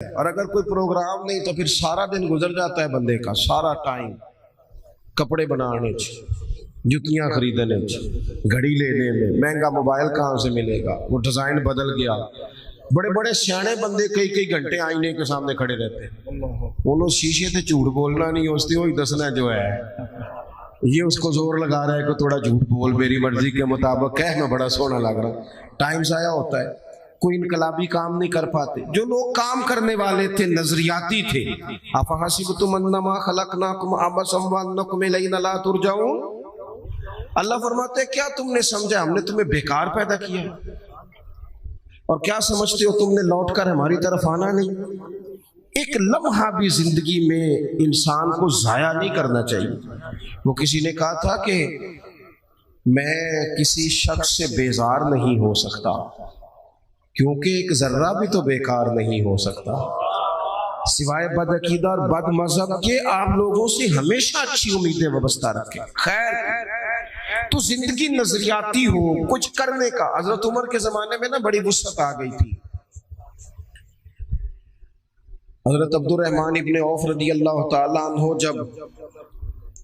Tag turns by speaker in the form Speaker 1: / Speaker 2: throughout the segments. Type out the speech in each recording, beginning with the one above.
Speaker 1: اور اگر کوئی پروگرام نہیں تو پھر سارا دن گزر جاتا ہے بندے کا، سارا ٹائم کپڑے بنانے جتیاں خریدنے گھڑی لینے میں، مہنگا موبائل کہاں سے ملے گا، وہ ڈیزائن بدل گیا۔ بڑے بڑے سیانے بندے کئی کئی گھنٹے آئینے کے سامنے کھڑے رہتے ہیں، انہوں شیشے تے جھوٹ بولنا نہیں، اس وہی دسنا جو ہے، یہ اس کو زور لگا رہا ہے کہ تھوڑا جھوٹ بول، میری مرضی کے مطابق کہہ، میں بڑا سونا لگ رہا۔ ٹائم ضائع ہوتا ہے، کوئی انقلابی کام نہیں کر پاتے۔ جو لوگ کام کرنے والے تھے نظریاتی تھے، افحسبتم انما خلقناکم عبثا وانکم الینا لا ترجعون، اللہ فرماتے ہیں کیا تم نے سمجھا ہم نے تمہیں بیکار پیدا کیا، اور کیا سمجھتے ہو تم نے لوٹ کر ہماری طرف آنا نہیں؟ ایک لمحہ بھی زندگی میں انسان کو ضائع نہیں کرنا چاہیے۔ وہ کسی نے کہا تھا کہ میں کسی شخص سے بیزار نہیں ہو سکتا کیونکہ ایک ذرہ بھی تو بیکار نہیں ہو سکتا، سوائے بد عقیدہ اور بد مذہب کے آپ لوگوں سے ہمیشہ اچھی امیدیں وابستہ رکھیں۔ خیر تو زندگی نظریاتی ہو کچھ کرنے کا، حضرت عمر کے زمانے میں نا بڑی وسعت آ گئی تھی۔ حضرت عبد الرحمن ابن عوف رضی اللہ تعالیٰ عنہ جب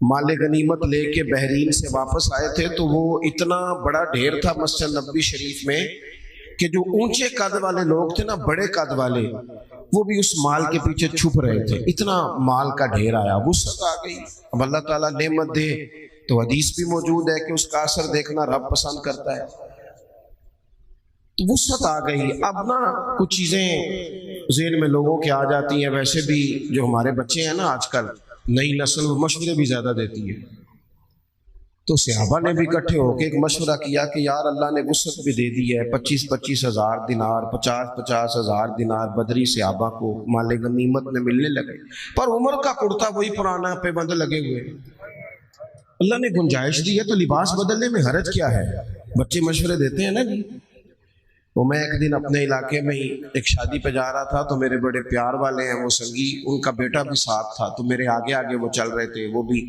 Speaker 1: مال غنیمت لے کے بحرین سے واپس آئے تھے تو وہ اتنا بڑا ڈھیر تھا مسجد نبوی شریف میں کہ جو اونچے قد والے لوگ تھے نا، بڑے قد والے، وہ بھی اس مال کے پیچھے چھپ رہے تھے، اتنا مال کا ڈھیر آیا، وسعت آ گئی۔ اب اللہ تعالیٰ نعمت دے تو حدیث بھی موجود ہے کہ اس کا اثر دیکھنا رب پسند کرتا ہے، تو وسعت آ گئی۔ اب نا کچھ چیزیں ذہن میں لوگوں کے آ جاتی ہیں، ویسے بھی جو ہمارے بچے ہیں نا آج کل نئی نسل، وہ مشورے بھی زیادہ دیتی ہے، تو صحابہ نے بھی اکٹھے ہو کے ایک مشورہ کیا کہ یار اللہ نے وسعت بھی دے دی ہے، 25-25 ہزار دینار، 50-50 ہزار دینار بدری صحابہ کو مال غنیمت میں ملنے لگے، پر عمر کا کرتا وہی پرانا پہ بند لگے ہوئے۔ اللہ نے گنجائش دی ہے تو لباس بدلنے میں حرج کیا ہے؟ بچے مشورے دیتے ہیں نا جی۔ وہ میں ایک دن اپنے علاقے میں ہی ایک شادی پہ جا رہا تھا، تو میرے بڑے پیار والے ہیں وہ سنگی، ان کا بیٹا بھی ساتھ تھا، تو میرے آگے آگے وہ چل رہے تھے، وہ بھی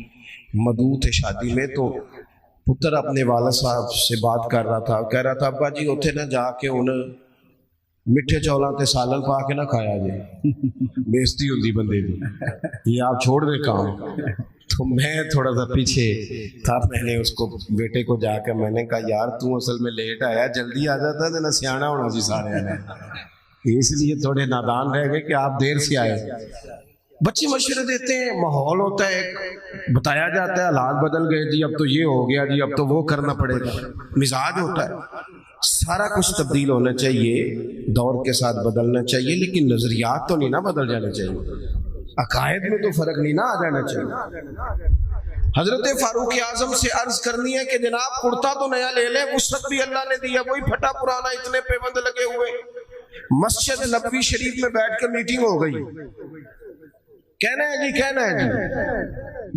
Speaker 1: مدعو تھے شادی میں۔ تو پتر اپنے والد صاحب سے بات کر رہا تھا، کہہ رہا تھا ابا جی اتنے نہ جا کے انہیں میٹھے چولاں تے سالن پا کے نہ کھایا جائے، بےزتی ہوتی بندے دی، یہ آپ چھوڑ دے کام۔ تو میں تھوڑا سا پیچھے تھا، میں نے اس کو بیٹے کو جا کے میں نے کہا یار تو اصل میں لیٹ آیا، جلدی آ جاتا ہے نہ سیانا ہونا سی سارے نے، اس لیے تھوڑے نادان رہ گئے کہ آپ دیر سے آئے۔ بچے مشورے دیتے ہیں، ماحول ہوتا ہے، بتایا جاتا ہے حالات بدل گئے جی، اب تو یہ ہو گیا جی، اب تو وہ کرنا پڑے گا، مزاج ہوتا ہے، سارا کچھ تبدیل ہونا چاہیے، دور کے ساتھ بدلنا چاہیے، لیکن نظریات تو نہیں نا بدل جانے چاہیے، عقائد میں تو فرق نہیں نہ آ جانا چاہیے۔ حضرت فاروق اعظم سے عرض کرنی ہے کہ جناب کرتا تو نیا لے لیں، وسعت بھی اللہ نے دیا، وہی پھٹا پرانا اتنے پیبند لگے ہوئے۔ مسجد نبوی شریف میں بیٹھ کے میٹنگ ہو گئی، کہنا ہے جی کہنا ہے جی،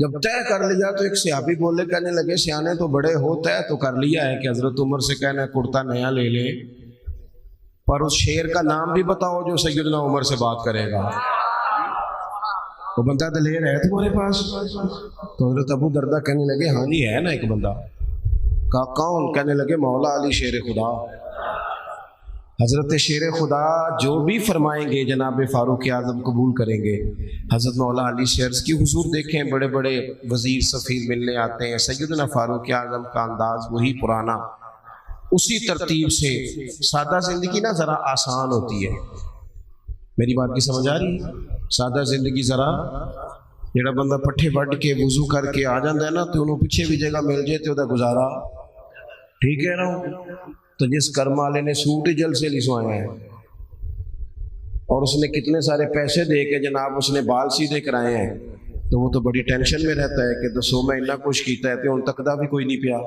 Speaker 1: جب طے کر لیا تو ایک صحابی بولے، کہنے لگے سیانے تو بڑے ہو، طے تو کر لیا ہے کہ حضرت عمر سے کہنا ہے کرتا نیا لے لے، پر اس شیر کا نام بھی بتاؤ جو سیدنا عمر سے بات کرے گا، وہ بندہ دلیر ہے تمہارے پاس؟ تو حضرت ابو دردہ کہنے لگے ہاں جی ہے نا ایک بندہ۔ کہا کون؟ کہنے لگے مولا علی شیر خدا۔ حضرت شیر خدا جو بھی فرمائیں گے جناب فاروق اعظم قبول کریں گے۔ حضرت مولا علی سے عرض کی حضور دیکھیں بڑے بڑے وزیر سفیر ملنے آتے ہیں، سیدنا فاروق اعظم کا انداز وہی پرانا، اسی ترتیب سے سادہ زندگی نا ذرا آسان ہوتی ہے۔ میری بات کی سمجھ آ رہی ہے؟ سادہ زندگی ذرا، جڑا بندہ پٹھے وڈ کے وضو کر کے آ جاندہ ہے نا تو انہوں پیچھے بھی جگہ مل جائے تو گزارا ٹھیک ہے نا۔ تو جس کرم والے نے سوٹ ہی جل سے لسوایا ہے اور اس نے کتنے سارے پیسے دے کے جناب اس نے بال سیدھے کرائے ہیں، تو وہ تو بڑی ٹینشن میں رہتا ہے کہ دسو میں اتنا کچھ کیتا ہے تو ان تک دا بھی کوئی نہیں پیا،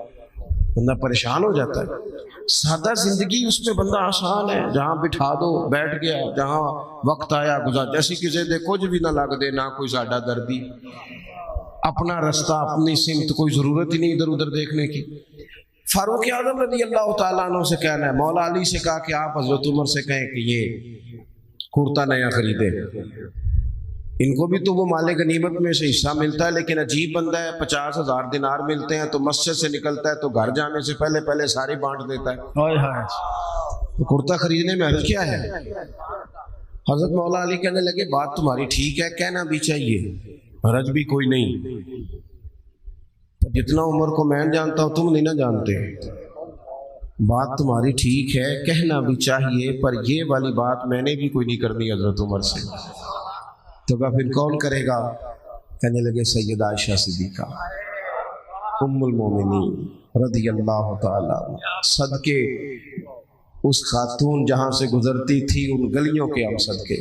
Speaker 1: بندہ پریشان ہو جاتا ہے۔ سادہ زندگی اس میں بندہ آسان ہے، جہاں بٹھا دو بیٹھ گیا، جہاں وقت آیا گزار، جیسی کسی دے کچھ بھی نہ لگ دے، نہ کوئی ساڈا دردی، اپنا رستہ اپنی سمت، کوئی ضرورت ہی نہیں ادھر ادھر دیکھنے کی۔ فاروق اعظم رضی اللہ تعالیٰ عنہ سے کہنا ہے، مولا علی سے کہا کہ آپ حضرت عمر سے کہیں کہ یہ کرتا نیا خریدے، ان کو بھی تو وہ مال غنیمت میں سے حصہ ملتا ہے، لیکن عجیب بندہ ہے، 50,000 دینار ملتے ہیں تو مسجد سے نکلتا ہے تو گھر جانے سے پہلے پہلے ساری بانٹ دیتا ہے۔ تو کرتا خریدنے میں حرج کیا ہے؟ حضرت مولا علی کہنے لگے بات تمہاری ٹھیک ہے، کہنا بھی چاہیے، حرج بھی کوئی نہیں، جتنا عمر کو میں جانتا ہوں تم نہیں نہ جانتے، بات تمہاری ٹھیک ہے، کہنا بھی چاہیے، پر یہ والی بات میں نے بھی کوئی نہیں کرنی حضرت عمر سے۔ تو کہا پھر کون کرے گا؟ کہنے لگے سیدہ عائشہ صدیقہ ام المومنین رضی اللہ تعالیٰ عنہ، صدقے اس خاتون جہاں سے گزرتی تھی ان گلیوں کے ہم صدقے،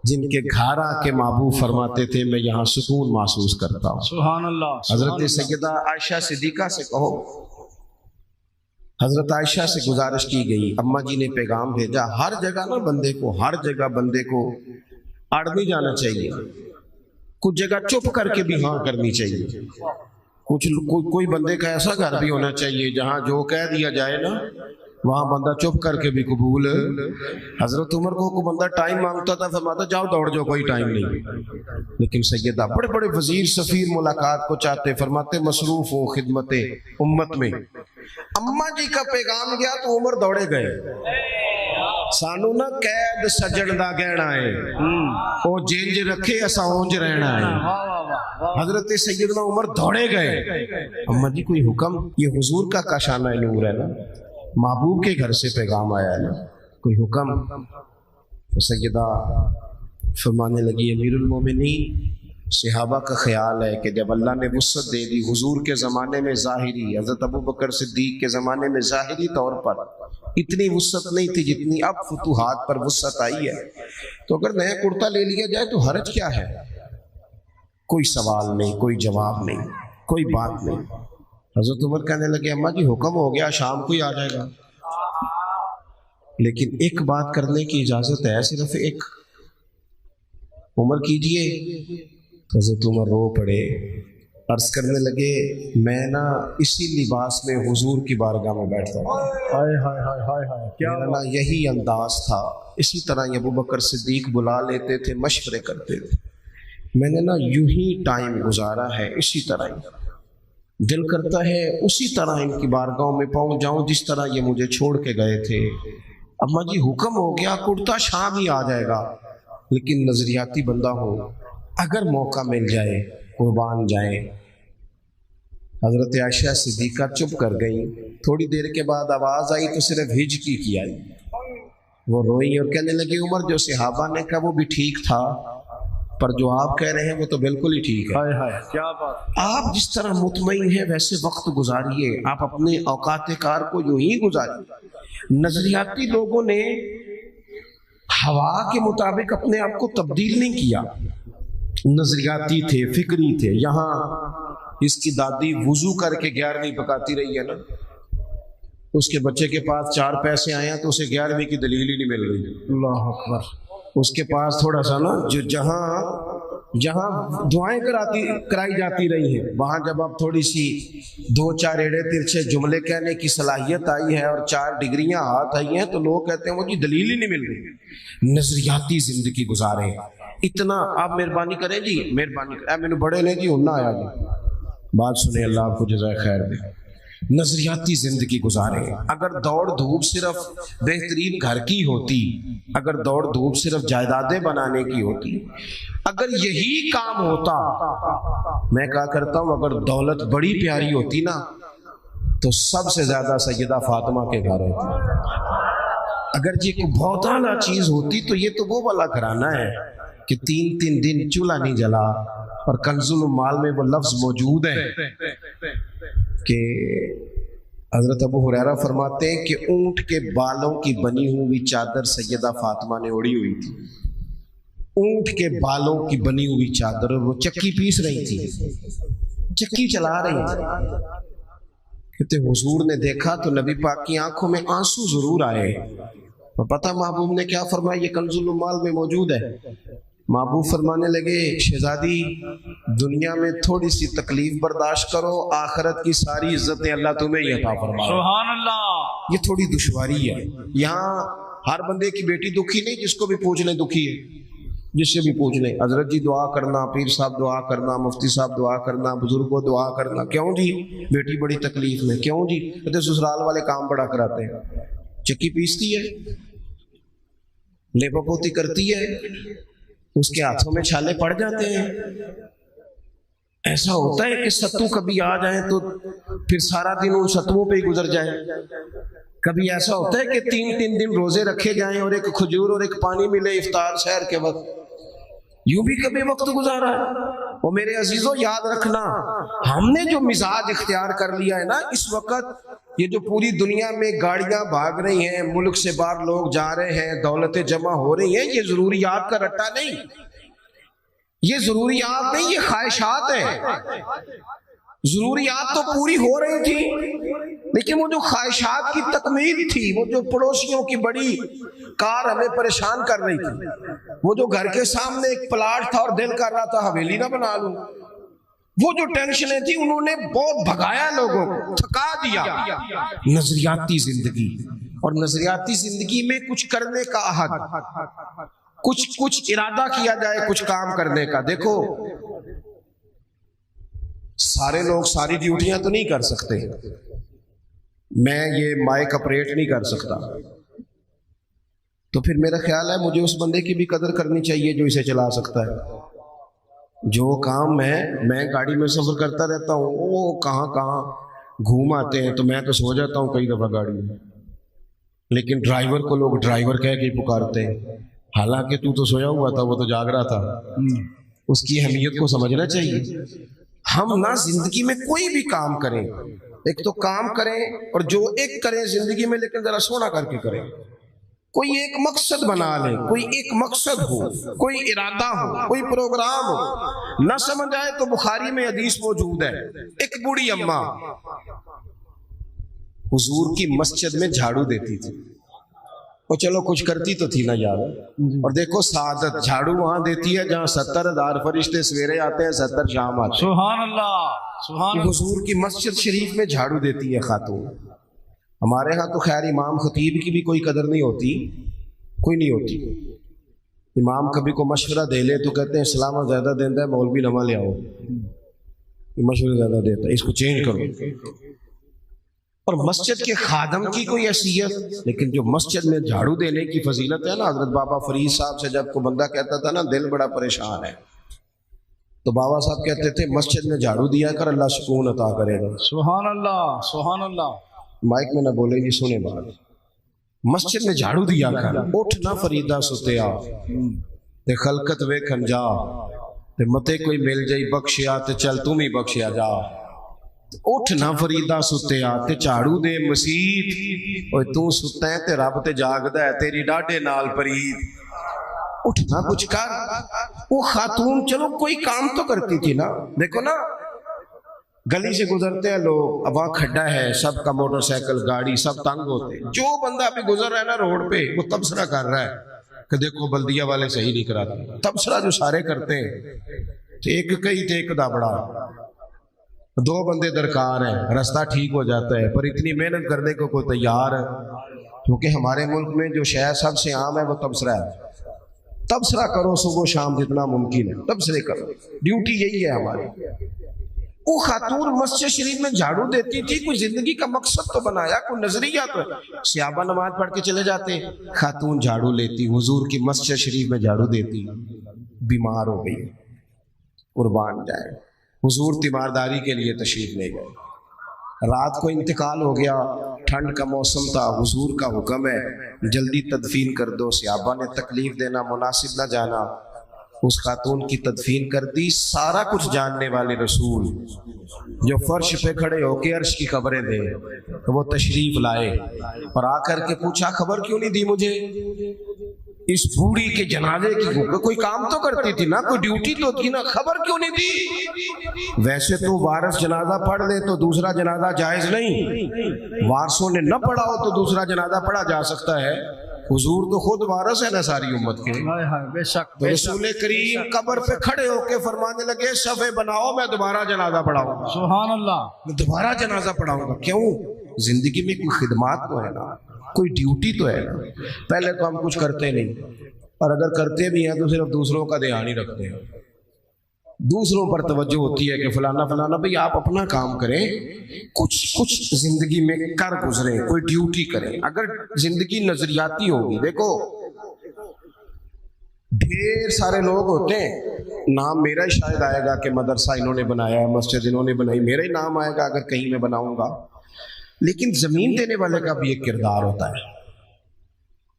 Speaker 1: جن کے گھارا کے محبوب فرماتے تھے میں یہاں سکون محسوس کرتا ہوں۔
Speaker 2: سبحان اللہ۔
Speaker 1: حضرت سیدہ عائشہ صدیقہ سے کہو، حضرت عائشہ سے گزارش کی گئی، اماں جی نے پیغام بھیجا، ہر جگہ نا بندے کو، ہر جگہ بندے کو اڑ نہیں جانا چاہیے، کچھ جگہ چپ کر کے بھی ہاں کرنی چاہیے، کوئی بندے کا ایسا گھر بھی ہونا چاہیے جہاں جو کہہ دیا جائے نا وہاں بندہ چپ کر کے بھی قبول۔ حضرت عمر کو کوئی بندہ ٹائم مانگتا تھا، فرماتا جاؤ دوڑ جاؤ، کوئی ٹائم نہیں، لیکن سیدہ بڑے بڑے وزیر سفیر ملاقات کو چاہتے، فرماتے مصروف ہو خدمت امت میں، اماں جی کا پیغام گیا تو عمر دوڑے گئے، سانو نہ قید سجن دا گہنا ہے، او جینج رکھے اسا اونج رہنا ہے۔ حضرت سیدنا عمر دوڑے گئے، اماں جی کوئی حکم؟ یہ حضور کا کاشانہ نور ہے نا، محبوب کے گھر سے پیغام آیا ہے نا، کوئی حکم؟ تو سیدہ فرمانے لگی امیر المومنین، صحابہ کا خیال ہے کہ جب اللہ نے وسعت دے دی، حضور کے زمانے میں ظاہری، حضرت ابو بکر صدیق کے زمانے میں ظاہری طور پر اتنی وسعت نہیں تھی جتنی اب فتوحات پر وسعت آئی ہے، تو اگر نیا کرتا لے لیا جائے تو حرج کیا ہے؟ کوئی سوال نہیں، کوئی جواب نہیں، کوئی بات نہیں۔ حضرت عمر کہنے لگے اماں جی حکم ہو گیا، شام کو ہی آ جائے گا، لیکن ایک بات کرنے کی اجازت ہے، صرف ایک۔ عمر کیجئے۔ حضرت عمر رو پڑے، عرض کرنے لگے میں نا اسی لباس میں حضور کی بارگاہ میں بیٹھتا ہوں، کیا نا یہی انداز تھا، اسی طرح ابو بکر صدیق بلا لیتے تھے، مشورے کرتے تھے، میں نے نا یوں ہی ٹائم گزارا ہے، اسی طرح ہی دل کرتا ہے اسی طرح ان کی بارگاہوں میں پہنچ جاؤں جس طرح یہ مجھے چھوڑ کے گئے تھے۔ اماں جی حکم ہو گیا، کرتا شام ہی آ جائے گا، لیکن نظریاتی بندہ ہو، اگر موقع مل جائے قربان جائیں۔ حضرت عائشہ صدیقہ چپ کر گئی، تھوڑی دیر کے بعد آواز آئی تو صرف ہجکی کی آئی، وہ روئی اور کہنے لگی عمر جو صحابہ نے کہا وہ بھی ٹھیک تھا، پر جو آپ کہہ رہے ہیں وہ تو بالکل ہی ٹھیک ہے۔
Speaker 2: کیا بات!
Speaker 1: آپ جس طرح مطمئن ہیں ویسے وقت گزاریے، آپ اپنے اوقات کار کو یوں ہی گزاریے۔ نظریاتی لوگوں نے ہوا کے مطابق اپنے آپ کو تبدیل نہیں کیا، نظریاتی تھے، فکری تھے۔ یہاں اس کی دادی وضو کر کے 11ویں پکاتی رہی ہے نا، اس کے بچے کے پاس 4 پیسے آئے ہیں تو اسے 11ویں کی دلیل ہی نہیں مل رہی۔ اللہ اکبر! اس کے پاس تھوڑا سا نا جو جہاں دعائیں کرائی جاتی رہی ہیں، وہاں جب اب تھوڑی سی 2-4 ایڑے ترچھے جملے کہنے کی صلاحیت آئی ہے اور 4 ڈگریاں ہاتھ آئی ہیں تو لوگ کہتے ہیں وہ جی دلیل ہی نہیں مل رہی۔ نظریاتی زندگی گزارے، اتنا آپ مہربانی کریں جی، مہربانی کریں، میں نے بڑے نے جی ہونا آیا جی، بات سنیں، اللہ آپ کو جزائے خیر دے۔ نظریاتی زندگی گزارے۔ اگر دوڑ دھوپ صرف بہترین گھر کی ہوتی، اگر دوڑ دھوپ صرف جائیدادیں بنانے کی ہوتی، اگر یہی کام ہوتا، میں کہا کرتا ہوں اگر دولت بڑی پیاری ہوتی نا تو سب سے زیادہ سیدہ فاطمہ کے گھر ہوتی۔ اگر یہ کوئی بہت اعلیٰ چیز ہوتی تو یہ تو وہ والا گھرانہ ہے کہ 3 دن چولہا نہیں جلا، اور کنز المال میں وہ لفظ موجود ہے کہ حضرت ابو ہریرہ فرماتے ہیں کہ اونٹ کے بالوں کی بنی ہوئی چادر سیدہ فاطمہ نے اوڑھی ہوئی تھی، اونٹ کے بالوں کی بنی ہوئی چادر، اور وہ چکی پیس رہی تھی، چکی چلا رہی تھی۔ کہتے حضور نے دیکھا تو نبی پاک کی آنکھوں میں آنسو ضرور آئے، اور پتہ محبوب نے کیا فرمایا؟ یہ کنز المال میں موجود ہے۔ محبوب فرمانے لگے شہزادی دنیا میں تھوڑی سی تکلیف برداشت کرو، آخرت کی ساری عزتیں اللہ تمہیں ہی عطا فرمائے۔
Speaker 2: سبحان اللہ!
Speaker 1: یہ تھوڑی دشواری ہے، یہاں ہر بندے کی بیٹی دکھی نہیں، جس کو بھی پوچھ لیں دکھی ہے، جس سے بھی پوچھ لیں حضرت جی دعا کرنا، پیر صاحب دعا کرنا، مفتی صاحب دعا کرنا، بزرگوں دعا کرنا، کیوں جی بیٹی بڑی تکلیف میں، کیوں جی کہتے سسرال والے کام بڑا کراتے ہیں، چکی پیستی ہے۔ लेपापोती करती है, उसके हाथों में छाले पड़ जाते हैं। ऐसा होता है कि सत्तू कभी आ जाए तो फिर सारा दिन उन सत्तुओं पे ही गुजर जाए। कभी ऐसा होता है कि 3-3 दिन रोजे रखे जाएं और एक खजूर और एक पानी मिले इफ्तार शहर के वक्त। यूं भी कभी वक्त गुजारा है। और मेरे अजीजों याद रखना, हमने जो मिजाज इख्तियार कर लिया है ना इस वक्त, ये जो पूरी दुनिया में गाड़ियां भाग रही हैं, मुल्क से बाहर लोग जा रहे हैं, दौलतें जमा हो रही हैं, ये जरूरियात का रट्टा नहीं, ये जरूरियात नहीं, ये ख्वाहिशात है। जरूरियात तो पूरी हो रही थी, लेकिन वो जो ख्वाहिशात की तकमील थी, वो जो पड़ोसियों की बड़ी कार हमें परेशान कर रही थी, वो जो घर के सामने एक प्लाट था और दिल कर रहा था हवेली ना बना लूं, वो जो टेंशनें थी उन्होंने बहुत भगाया लोगों को, थका दिया। नजरियाती जिंदगी, और नजरियाती जिंदगी में कुछ करने का अहद, कुछ इरादा किया जाए कुछ काम करने का। देखो सारे लोग सारी ड्यूटियां तो नहीं कर सकते, मैं ये माइक ऑपरेट नहीं कर सकता, तो फिर मेरा ख्याल है मुझे उस बंदे की भी कदर करनी चाहिए जो इसे चला सकता है। जो काम मैं गाड़ी में सफर करता रहता हूँ, वो कहाँ कहाँ घूम आते हैं, तो मैं तो सो जाता हूँ कई दफा गाड़ी में, लेकिन ड्राइवर को लोग ड्राइवर कह के पुकारते हैं, हालांकि तू तो सोया हुआ था, वो तो जाग रहा था। उसकी अहमियत को समझना चाहिए। हम ना जिंदगी में कोई भी काम करें, एक तो काम करें और जो एक करें जिंदगी में, लेकिन जरा सोना करके करें। कोई एक मकसद बना ले, कोई एक मकसद हो, कोई इरादा हो, कोई प्रोग्राम हो। ना समझ आए तो बुखारी में हदीस मौजूद है, एक बूढ़ी अम्मा हुजूर की मस्जिद में झाड़ू देती थी, और चलो कुछ करती तो थी ना यार। और देखो सादत, झाड़ू वहां देती है जहां 70,000 फरिश्ते सवेरे आते हैं, 70 शाम आते हैं। सुभान अल्लाह, सुभान अल्लाह। हुजूर की मस्जिद शरीफ में झाड़ू देती है खातून। हमारे यहाँ तो खैर इमाम खतीब की भी कोई कदर नहीं होती, कोई नहीं होती। इमाम कभी को मशवरा दे ले तो कहते हैं इस्लाम ज्यादा देता है, मौलवी नवा ले आओ, मशवरा ज्यादा देता है, इसको चेंज करो। और मस्जिद के खादम की कोई हैसियत, लेकिन जो मस्जिद में झाड़ू देने की फजीलत है ना, हजरत बाबा फरीद साहब से जब को बंदा कहता था ना दिल बड़ा परेशान है, तो बाबा साहब कहते थे मस्जिद में झाड़ू दिया कर, अल्लाह सुकून अता करेगा। सुभान अल्लाह, सुभान अल्लाह। माइक में ना बोले जी, सुने बात, मस्जिद में झाड़ू दिया कर, उठ ना फरीदा सुतिया ते खलकत वेखन जा, ते मते कोई मिल जाई बख्शिया ते चल तुम ही बख्शिया जा। उठ ना फरीदा सुतिया ते झाड़ू दे मसीत, ओए तू सुता है ते रब ते जागदा है, तेरी डाढे नाल परीत। उठ ना कुछ कर। वो खातून चलो कोई काम तो करती थी ना। देखो ना गली से गुजरते हैं लोग, अब वहाँ खड्डा है, सबका मोटरसाइकिल गाड़ी सब तंग होते हैं। जो बंदा अभी गुजर रहा है ना रोड पे, वो तबसरा कर रहा है कि देखो बल्दिया वाले सही नहीं कराते। तबसरा जो सारे करते हैं, तो एक कई थे एक दाबड़ा, 2 बंदे दरकार हैं, रास्ता ठीक हो जाता है। पर इतनी मेहनत करने को कोई तैयार है, क्योंकि हमारे मुल्क में जो शय सबसे आम है वो तबसरा है। तबसरा करो सुबह शाम जितना मुमकिन है, तबसरे करो, ड्यूटी यही है हमारी। वो खातून मस्जिद शरीफ में झाड़ू देती थी, कोई जिंदगी का मकसद तो बनाया, कोई नजरिया तो। सहाबा नमाज पढ़ के चले जाते, खातून झाड़ू लेती, हुजूर की मस्जिद शरीफ में झाड़ू देती। बीमार हो गई, कुर्बान जाए, हुजूर तीमारदारी के लिए तशरीफ ले गए। रात को इंतकाल हो गया, ठंड का मौसम था, हुजूर का हुक्म है जल्दी तदफीन कर दो। सहाबा ने तकलीफ देना मुनासिब न जाना, उस खातून की तदफीन कर दी। सारा कुछ जानने वाले रसूल जो फर्श पे खड़े होके अर्श की खबरें दे, तो वो तशरीफ लाए और आकर के पूछा खबर क्यों नहीं दी मुझे? इस बूढ़ी के जनाजे की कोई काम तो करती थी ना, कोई ड्यूटी तो थी ना, खबर क्यों नहीं दी? वैसे तो वारिस जनाजा पढ़ ले तो दूसरा जनाजा जायज नहीं, वारसों ने न पढ़ा हो तो दूसरा जनाजा पढ़ा जा सकता है। हुजूर तो खुद वारिस है ना सारी उम्मत के। बेशक। तो रसूल करीम कब्र पे खड़े होके फरमाने लगे सफे बनाओ, मैं दोबारा जनाजा पढ़ाऊंगा। सुभान अल्लाह। मैं दोबारा जनाजा पढ़ाऊंगा। क्यों? जिंदगी में कोई खिदमत तो है ना, कोई ड्यूटी तो है ना। पहले तो हम कुछ करते नहीं, और अगर करते भी हैं तो सिर्फ दूसरों का ध्यान ही रखते हैं। दूसरों पर तवज्जो होती है कि फलाना फलाना। भाई आप अपना काम करें, कुछ जिंदगी में कर गुजरें, कोई ड्यूटी करें। अगर जिंदगी नजरियाती होगी, देखो ढेर सारे लोग होते हैं, नाम मेरा ही शायद आएगा कि मदरसा इन्होंने बनाया है, मस्जिद इन्होंने बनाई, मेरा ही नाम आएगा अगर कहीं मैं बनाऊंगा। लेकिन जमीन देने वाले का भी एक किरदार होता है,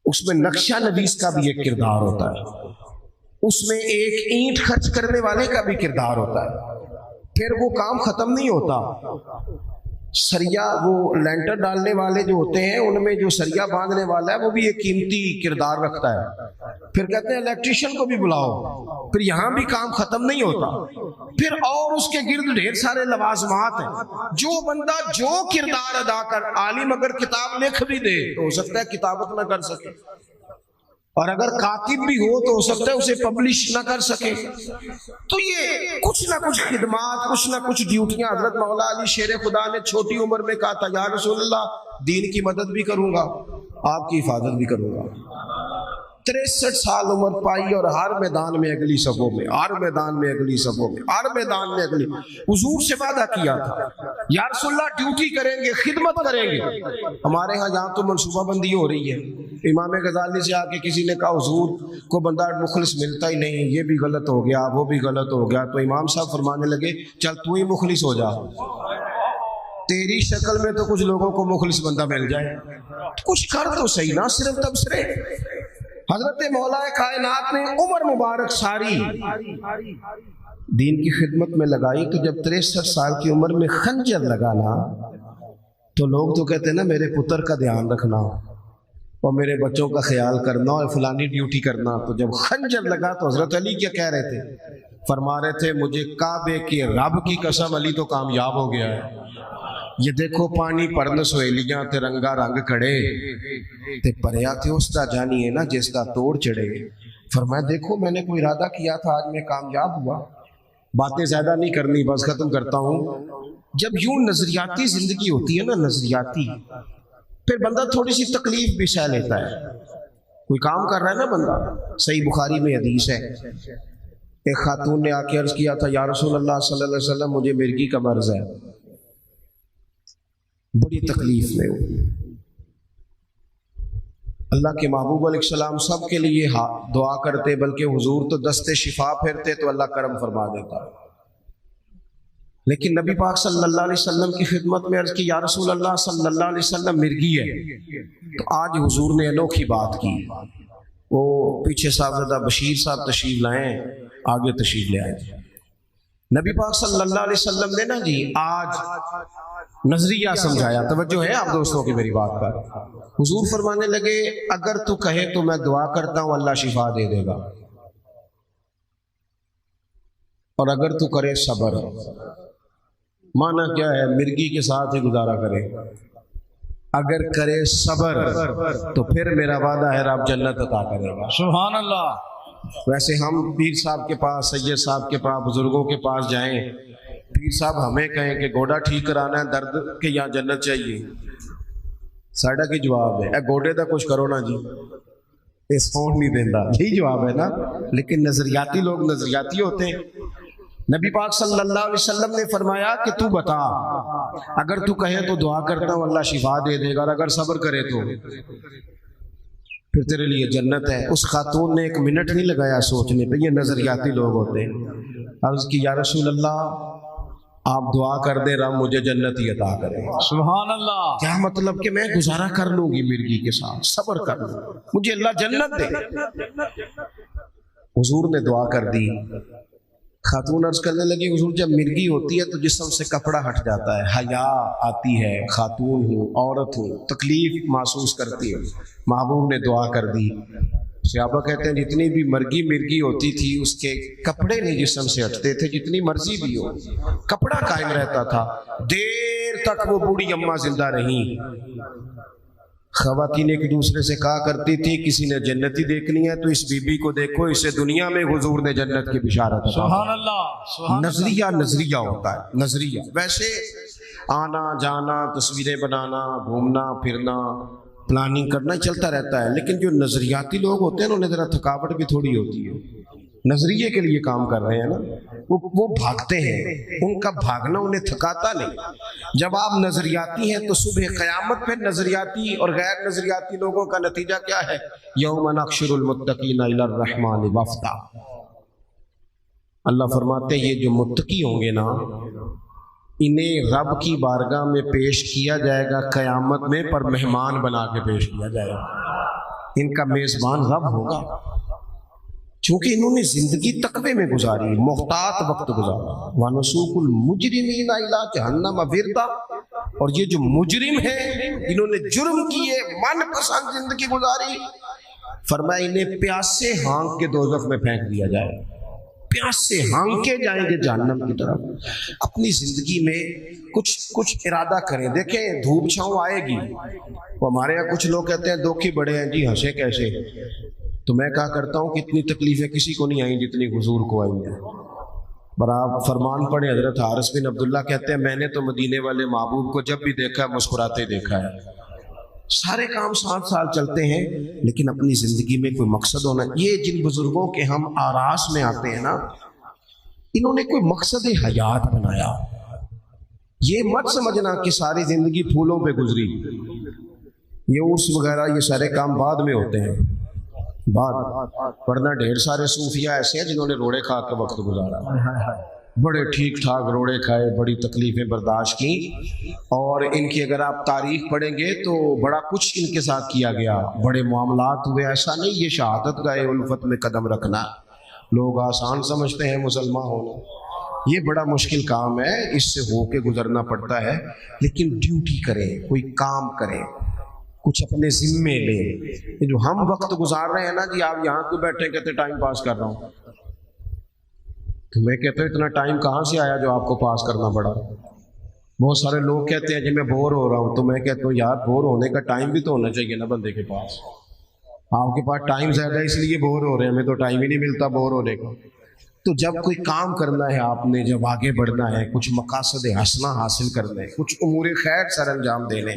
Speaker 1: उसमें नक्शा नवीस का भी एक किरदार होता है, उसमें एक ईंट खर्च करने वाले का भी किरदार होता है। फिर वो काम खत्म नहीं होता। सरिया, वो लेंटर डालने वाले जो होते हैं, उनमें जो सरिया बांधने वाला है वो भी एक कीमती किरदार रखता है। फिर कहते हैं इलेक्ट्रिशियन को भी बुलाओ, फिर यहाँ भी काम खत्म नहीं होता। फिर और उसके गिर्द ढेर सारे लवाजमात हैं। जो बंदा जो किरदार अदा कर, आलिम अगर किताब लिख भी दे तो हो सकता है किताबत ना कर सके, और अगर कातिब भी हो तो हो सकता है उसे पब्लिश ना कर सके। तो ये कुछ ना कुछ खिदमात, कुछ ना कुछ ड्यूटियां। हजरत मौला अली शेर खुदा ने छोटी उम्र में कहा था, या रसूलल्लाह, दीन की मदद भी करूंगा, आपकी हिफाजत भी करूंगा। 63 साल उम्र पाई और हर मैदान में अगली सफों में, हर मैदान में अगली सफों में, हर मैदान में अगली। हुजूर से वादा किया था, या रसूलल्लाह ड्यूटी करेंगे, खिदमत करेंगे। हमारे यहाँ तो मनसूबाबंदी हो रही है। इमाम गजाली से आके किसी ने कहा, हुजूर को बंदा मुखलिस मिलता ही नहीं, ये भी गलत हो गया, वो भी गलत हो गया। तो इमाम साहब फरमाने लगे, चल तू ही मुखलिस हो जा, तेरी शक्ल में तो कुछ लोगों को मुखलिस बंदा मिल जाए, कुछ कर तो सही ना, सिर्फ तबसरे। हजरत मौला कायनात ने उम्र मुबारक सारी दीन की खिदमत में लगाई। तो जब 63 साल की उम्र में खंजर लगाना, तो लोग तो कहते हैं ना, मेरे पुत्र का ध्यान रखना और मेरे बच्चों का ख्याल करना और फलानी ड्यूटी करना। तो जब खंजर लगा तो हजरत अली क्या कह रहे थे? फरमा रहे थे, मुझे काबे के रब की कसम, अली तो कामयाब हो गया है। ये देखो पानी परन सहेलियां ते रंगा रंग कड़े ते परया थे उसका जानिए ना जिसका तोड़ चढ़े। फरमाया, देखो मैंने कोई इरादा किया था, आज मैं कामयाब हुआ। बातें ज्यादा नहीं करनी, बस खत्म करता हूँ। जब यूं नजरियाती जिंदगी होती है ना, नजरियाती, फिर बंदा थोड़ी सी तकलीफ भी सह लेता है। कोई काम कर रहा है ना बंदा, सही बुखारी में हदीस है, एक खातून ने आके अर्ज किया था, या रसूल अल्लाह सल्लल्लाहु अलैहि वसल्लम, मुझे मिर्गी का मर्ज है, बड़ी तकलीफ में हूँ। अल्लाह के महबूब अलैहिस्सलाम सब के लिए दुआ करते, बल्कि हुजूर तो दस्ते शिफा फेरते तो अल्लाह करम फरमा देता। लेकिन नबी पाक सल्लल्लाहु अलैहि वसल्लम की खिदमत में अर्ज की, या रसूल अल्लाह सल्लल्लाहु अलैहि वसल्लम, मिर्गी है। तो आज हुजूर ने अनोखी बात की। वो पीछे साहबजादा बशीर साहब तशरीफ लाए, आगे तशरीफ ले आए। नबी पाक सल्लल्लाहु अलैहि वसल्लम ने ना जी आज नजरिया समझाया। तवज्जो है आप दोस्तों की मेरी बात पर। हुजूर फरमाने लगे, अगर तू कहे तो मैं दुआ करता हूं, अल्लाह शिफा दे देगा, और अगर तू करे सब्र। माना क्या है? मिर्गी के साथ ही गुजारा करे। अगर करे सब्र तो फिर मेरा वादा है रब जन्नत अता करेगा। सुभान अल्लाह। वैसे हम पीर साहब के पास, सैयद साहब के पास, बुजुर्गों के पास जाएं, पीर साहब हमें कहें कि गोडा ठीक कराना है, दर्द के यहाँ जन्नत चाहिए, साडा की जवाब है, ए गोडे का कुछ करो ना जी, ये सौन नहीं देता, यही जवाब है ना। लेकिन नजरियाती लोग नजरियाती होते हैं। नबी पाक सल्लल्लाहु अलैहि वसल्लम ने फरमाया कि तू बता, अगर तू कहे तो दुआ करता हूँ, अल्लाह शिफा दे देगा, और अगर सब्र करे तो फिर तेरे लिए जन्नत है। उस खातून ने 1 मिनट नहीं लगाया सोचने पे, ये नजरियाती लोग होते हैं। और उसकी, या रसूल अल्लाह, आप दुआ कर दे, रब मुझे जन्नत ही अता करे। सुभान अल्लाह। क्या मतलब कि मैं गुजारा कर लूंगी मिर्गी के साथ, सब्र कर लूंगी, मुझे अल्लाह जन्नत दे। हुजूर ने दुआ कर दी। खातून अर्ज करने लगी, हुजूर जब मिर्गी होती है तो जिस्म से कपड़ा हट जाता है, हया आती है, खातून हूँ, औरत हूँ, तकलीफ महसूस करती है। महबूब ने दुआ कर दी। सहाबा कहते हैं, जितनी भी मिर्गी होती थी उसके कपड़े नहीं जिस्म से हटते थे, जितनी मर्जी भी हो, कपड़ा कायम रहता था। देर तक वो बूढ़ी अम्मा जिंदा रही। खवातीन एक दूसरे से कहा करती थी, किसी ने जन्नती देखनी है तो इस बीबी को देखो, इसे दुनिया में हुजूर ने जन्नत की बिशारत। सुभान अल्लाह। नजरिया होता है, नजरिया। वैसे आना जाना, तस्वीरें बनाना, घूमना फिरना, प्लानिंग करना चलता रहता है। लेकिन जो नजरियाती लोग होते हैं उन्हें जरा थकावट भी थोड़ी होती है। नजरिए के लिए काम कर रहे हैं ना, वो भागते हैं, उनका भागना उन्हें थकाता नहीं। जब आप नजरियाती हैं तो सुबह क़यामत पे नजरियाती और गैर नजरियाती लोगों का नतीजा क्या है? यौम नहशुरुल मुत्तकीना इलर रहमान वफ्दा। अल्लाह फरमाते हैं ये जो मुत्तकी होंगे ना, इन्हें रब की बारगाह में पेश किया जाएगा क़यामत में, पर मेहमान बना के पेश किया जाएगा। इनका मेज़बान रब होगा, चूंकि इन्होंने जिंदगी तकवे में गुजारी, मोहतात वक्त गुजारा। वनसूकुल मुजरिमीना इला जहन्नम विरदा। और ये जो मुजरिम है, इन्होंने जुर्म किए, मनपसंद जिंदगी गुजारी, फरमाया इन्हें प्यासे हाँक के दोज़ख में फेंक दिया जाए, प्यासे हाँके जाएंगे जहन्नम की तरफ। अपनी जिंदगी में कुछ इरादा करें। देखें धूप छाँव आएगी, वो हमारे यहाँ कुछ लोग कहते हैं दुख ही बड़े हैं जी, हंसे कैसे। तो मैं कहा करता हूँ कि इतनी तकलीफें किसी को नहीं आई जितनी हुजूर को आई हैं। पर आप फरमान पढ़े, हजरत हारिस बिन अब्दुल्ला कहते हैं मैंने तो मदीने वाले महबूब को जब भी देखा मुस्कुराते देखा है। सारे काम 7 साल चलते हैं, लेकिन अपनी जिंदगी में कोई मकसद होना। ये जिन बुजुर्गों के हम आरास में आते हैं ना, इन्होंने कोई मकसद हयात बनाया। ये मत समझना कि सारी जिंदगी फूलों पे गुजरी, ये उर्स वगैरह ये सारे काम बाद में होते हैं, वरना ढेर सारे सूफिया ऐसे हैं जिन्होंने रोड़े खा के वक्त गुजारा, बड़े ठीक ठाक रोड़े खाए, बड़ी तकलीफें बर्दाश्त की। और इनकी अगर आप तारीख पढ़ेंगे तो बड़ा कुछ इनके साथ किया गया, बड़े मामलात हुए। ऐसा नहीं ये शहादत गाए उल्फत में कदम रखना लोग आसान समझते हैं मुसलमान होना, ये बड़ा मुश्किल काम है, इससे होके गुजरना पड़ता है। लेकिन ड्यूटी करें, कोई काम करें, कुछ अपने जिम्मे लें। ये जो हम वक्त गुजार रहे हैं ना जी, आप यहाँ क्यों बैठे कहते टाइम पास कर रहा हूँ, तो मैं कहता हूँ इतना टाइम कहाँ से आया जो आपको पास करना पड़ा। बहुत सारे लोग कहते हैं जी मैं बोर हो रहा हूँ, तो मैं कहता हूँ यार बोर होने का टाइम भी तो होना चाहिए ना बंदे के पास। आपके पास टाइम ज़्यादा इसलिए बोर हो रहे हैं, हमें तो टाइम ही नहीं मिलता बोर होने का। तो जब कोई काम करना है आपने, जब आगे बढ़ना है, कुछ मकासद हसना हासिल करना है, कुछ उमूर खैर सर अंजाम देने,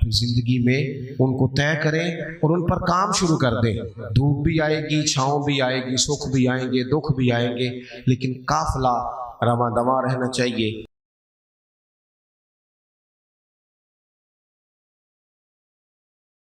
Speaker 1: जिंदगी में उनको तय करें और उन पर काम शुरू कर दें। धूप भी आएगी, छाँव भी आएगी, सुख भी आएंगे, दुख भी आएंगे, लेकिन काफिला रवां दवां रहना चाहिए।